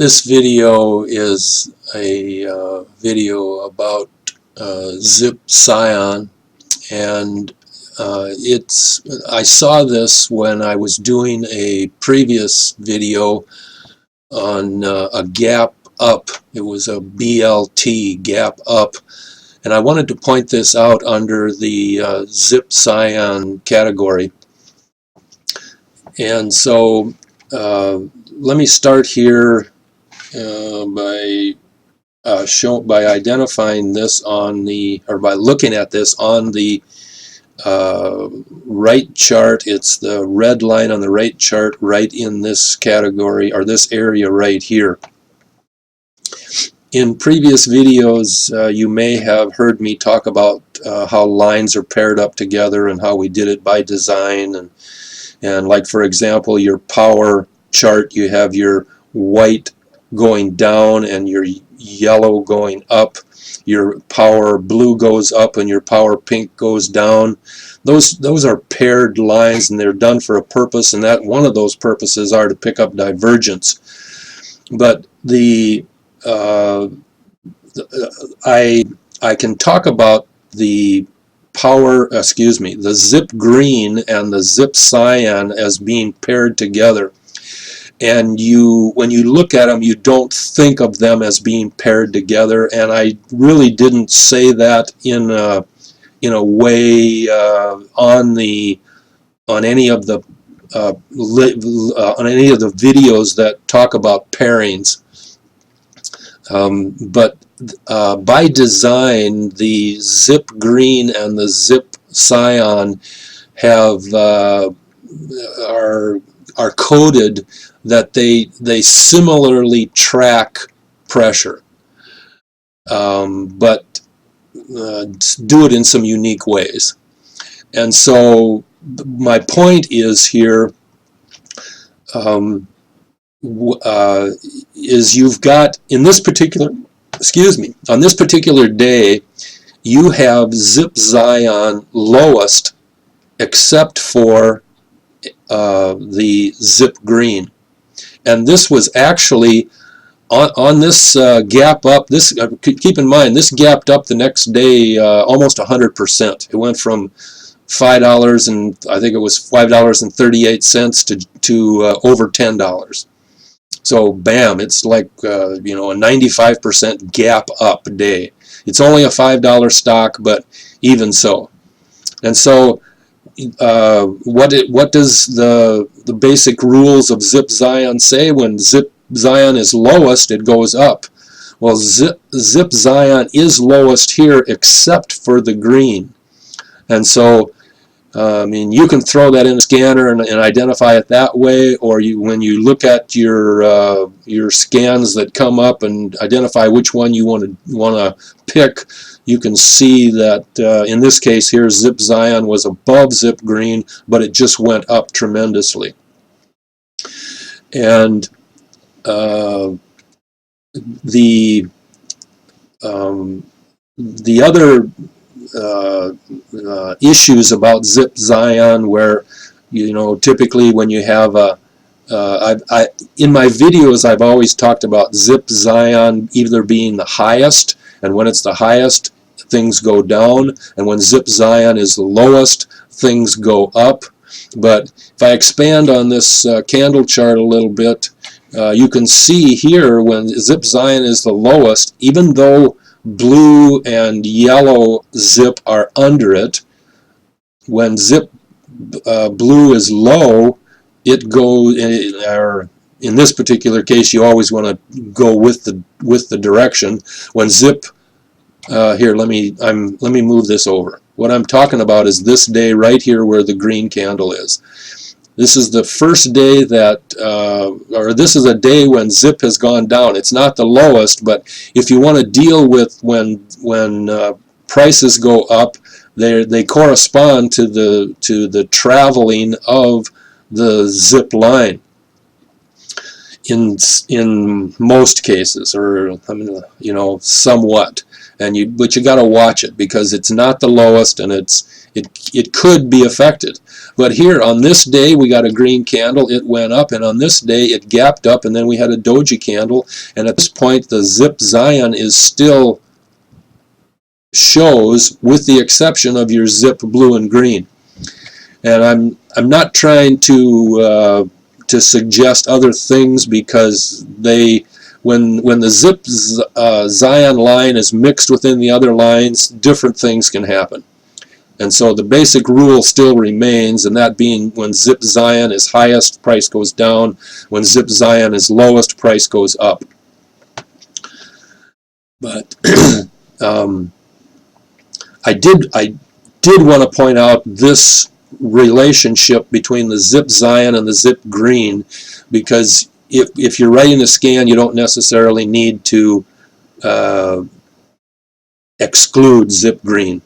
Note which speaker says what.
Speaker 1: This video is a video about zip Cyan, and I saw this when I was doing a previous video on a gap up. It was a BLT, gap up, and I wanted to point this out under the zip Cyan category. And so let me start here by identifying this on the, or by looking at this on the right chart. It's the red line on the right chart, right in this category, or this area right here. In previous videos, you may have heard me talk about how lines are paired up together and how we did it by design. And like, for example, your power chart, you have your white going down and your yellow going up. Your power blue goes up and your power pink goes down. Those are paired lines, and they're done for a purpose, and that one of those purposes are to pick up divergence. But I can talk about the the zip green and the zip Cyan as being paired together. And when you look at them, you don't think of them as being paired together. And I really didn't say that in a way on any of the videos that talk about pairings. But by design, the zip green and the zip Cyan are coded that they similarly track pressure, but do it in some unique ways. And so my point is here is you've got, in this particular, on this particular day, you have zip Cyan lowest except for the zip green. And this was actually on this gap up. This keep in mind, this gapped up the next day almost 100%. It went from $5 and I think it was $5.38 to over $10. So bam, it's like a 95% gap up day. It's only a $5 stock, but even so. And so what does the basic rules of zip Cyan say? When zip Cyan is lowest, it goes up. Well, zip Cyan is lowest here except for the green. And so I mean, you can throw that in a scanner and identify it that way, or when you look at your scans that come up and identify which one you want to pick, you can see that in this case here, zip Cyan was above zip green, but it just went up tremendously. And the other issues about zip Cyan, where typically when you have in my videos I've always talked about zip Cyan either being the highest, and when it's the highest things go down, and when zip Cyan is the lowest things go up. But if I expand on this candle chart a little bit, you can see here when zip Cyan is the lowest, even though blue and yellow zip are under it, when zip blue is low, it goes, or in this particular case you always want to go with the direction. When zip here, let me move this over. What I'm talking about is this day right here where the green candle is. This is the first day that, or this is a day when zip has gone down. It's not the lowest, but if you want to deal with when prices go up, they correspond to the traveling of the zip line. In most cases, or somewhat, but you got to watch it because it's not the lowest, and it could be affected. But here on this day we got a green candle, it went up, and on this day it gapped up, and then we had a doji candle, and at this point the zip Cyan is still shows, with the exception of your zip blue and green. And I'm not trying to suggest other things, because when the zip Cyan line is mixed within the other lines, different things can happen. And so the basic rule still remains, and that being when zip Cyan is highest, price goes down. When zip Cyan is lowest, price goes up. But I did want to point out this relationship between the zip Cyan and the zip green, because if you're writing a scan, you don't necessarily need to exclude zip green.